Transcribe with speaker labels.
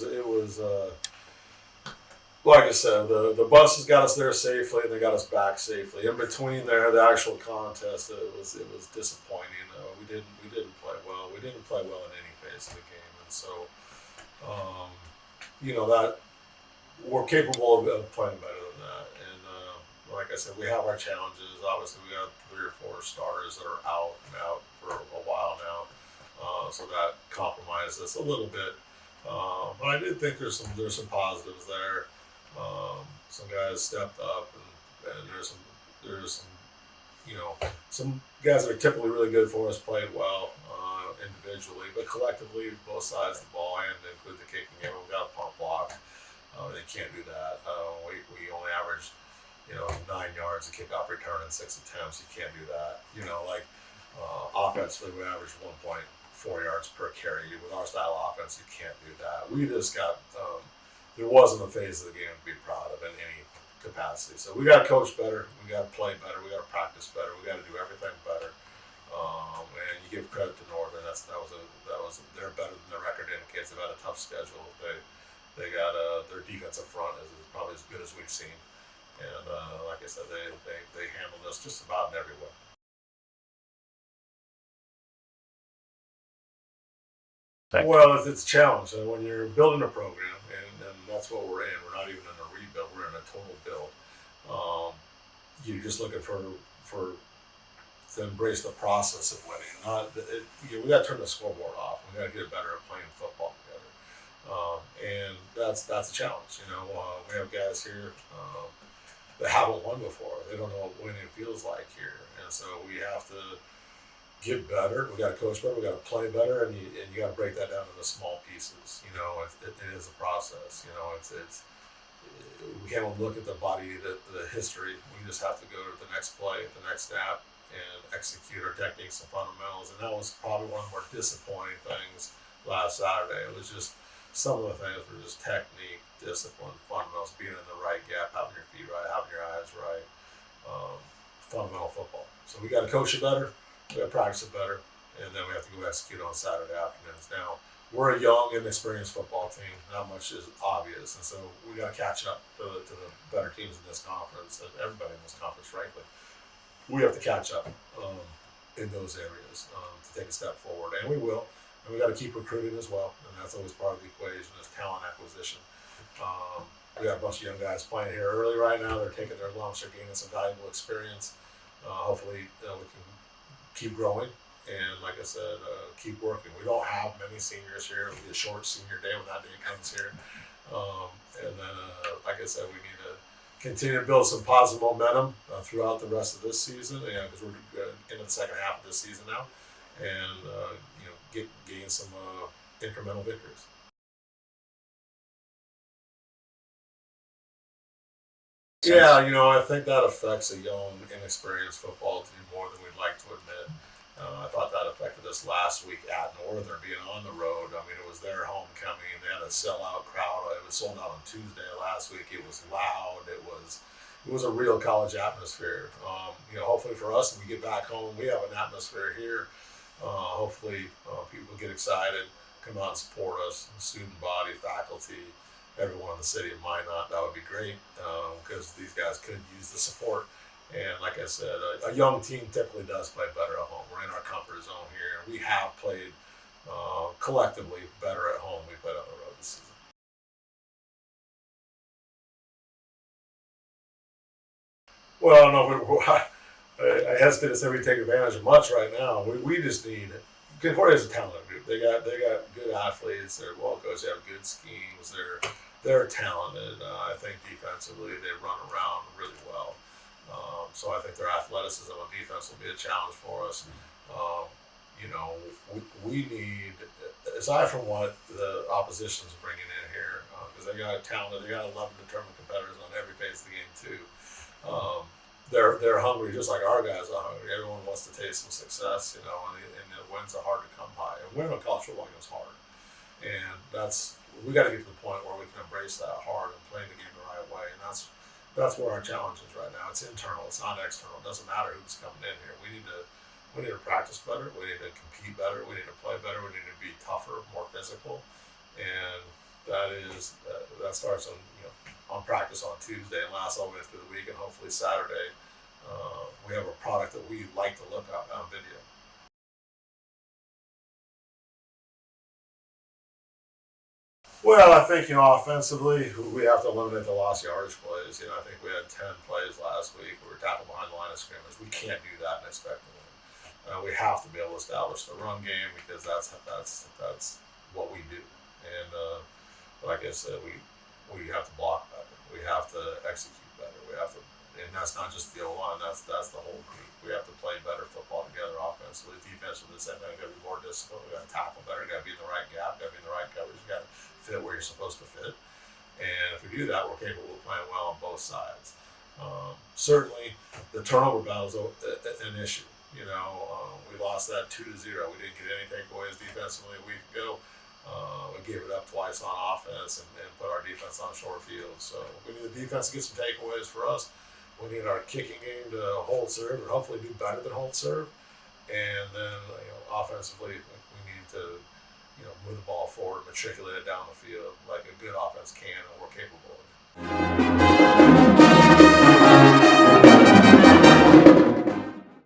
Speaker 1: was like I said, the buses got us there safely and they got us back safely. In between there, the actual contest, it was disappointing. We didn't play well. We didn't play well in any phase of the game, and so um, that we're capable of playing better than that. And like I said, we have our challenges. Obviously, we got 3 or 4 starters that are out and out for a while now, so that compromised us a little bit. But I did think there's some positives there. Some guys stepped up, and there's some some guys that are typically really good for us played well individually, but collectively both sides of the ball and include the kicking game. We got a punt block. They can't do that. We only averaged 9 yards a kickoff return in 6 attempts. You can't do that. Offensively we averaged 1.4 yards per carry. With our style of offense, you can't do that. We just got there wasn't a phase of the game to be proud of in any capacity. So we got to coach better. We got to play better. We got to practice better. We got to do everything better. And you give credit to Northern. They're better than their record indicates. They've had a tough schedule. They got their defensive front is probably as good as we've seen. And like I said, they handled us just about in every way. Well, it's a challenge. And when you're building a program, and that's what we're in. We're not even in a rebuild. We're in a total build. You're just looking for to embrace the process of winning. We got to turn the scoreboard off. We got to get better at playing football together. And that's a challenge. We have guys here that haven't won before. They don't know what winning feels like here, and so we have to get better. We got to coach better. We got to play better, and you got to break that down into small pieces. It is a process. We can't look at the body, the history. We just have to go to the next play, the next snap, and execute our techniques and fundamentals. And that was probably one of the more disappointing things last Saturday. It was just some of the things were just technique, discipline, fundamentals, being in the right gap, having your feet right, having your eyes right, fundamental football. So we got to coach it better. We got to practice it better, and then we have to go execute on Saturday afternoons. Now, we're a young, inexperienced football team. Not much is obvious, and so we got to catch up to the better teams in this conference, and everybody in this conference, frankly. We have to catch up in those areas to take a step forward, and we will. And we got to keep recruiting as well, and that's always part of the equation is talent acquisition. We got a bunch of young guys playing here early right now. They're taking their lumps. They're gaining some valuable experience. Hopefully, we can keep growing, and like I said, keep working. We don't have many seniors here. It'll be a short senior day when that day comes here. And then, like I said, we need to continue to build some positive momentum throughout the rest of this season, because we're into the second half of this season now, and gain some incremental victories. Yeah, I think that affects a young, inexperienced football team more than we'd like to admit. I thought that affected us last week at Northern, being on the road. I mean, it was their homecoming. They had a sellout crowd. It was sold out on Tuesday last week. It was loud. It was a real college atmosphere. Hopefully for us, when we get back home, we have an atmosphere here. Hopefully people get excited, come out and support us, student body, faculty, everyone in the city of Minot. That would be great because these guys could use the support. And like I said, a young team typically does play better at home. We're in our comfort zone here. We have played collectively better at home. We played on the road this season. Well, I don't know. I hesitate to say we take advantage of much right now. We just need. Concordia's a talented group. They got good athletes. They're well coached. They have good schemes. They're talented. I think defensively they run around really well. So I think their athleticism on defense will be a challenge for us. We need, aside from what the opposition's bringing in here, because they got talented, they got 11 determined competitors on every phase of the game too. They're hungry just like our guys are hungry. Everyone wants to taste some success, and the wins are hard to come by. And winning a college football game is hard, and we got to get to the point where we can embrace that hard and play the game the right way. And that's where our challenge is right now. It's internal. It's not external. It doesn't matter who's coming in here. We need to practice better. We need to compete better. We need to play better. We need to be tougher, more physical, and That starts on practice on Tuesday and lasts all the way through the week, and hopefully Saturday we have a product that we like to look at on video. Well, I think offensively we have to eliminate the lost yardage plays. I think we had 10 plays last week. We were tackled behind the line of scrimmage. We can't do that and expect to win. We have to be able to establish the run game because that's what we do. And like I said, we have to block better. We have to execute better. We have to, and that's not just the O line. That's the whole group. We have to play better football together offensively. Defensively, the same thing. Got to be more disciplined. We got to tackle better. Got to be in the right gap. Got to be in the right coverage. You got to fit where you're supposed to fit. And if we do that, we're capable of playing well on both sides. Certainly, the turnover battle is an issue. We lost that 2-0. We didn't get any takeaways defensively a week ago. We gave it up twice on offense and put our defense on a short field. So we need the defense to get some takeaways for us. We need our kicking game to hold serve and hopefully do better than hold serve. And then offensively, we need to move the ball forward, matriculate it down the field like a good offense can and we're capable of.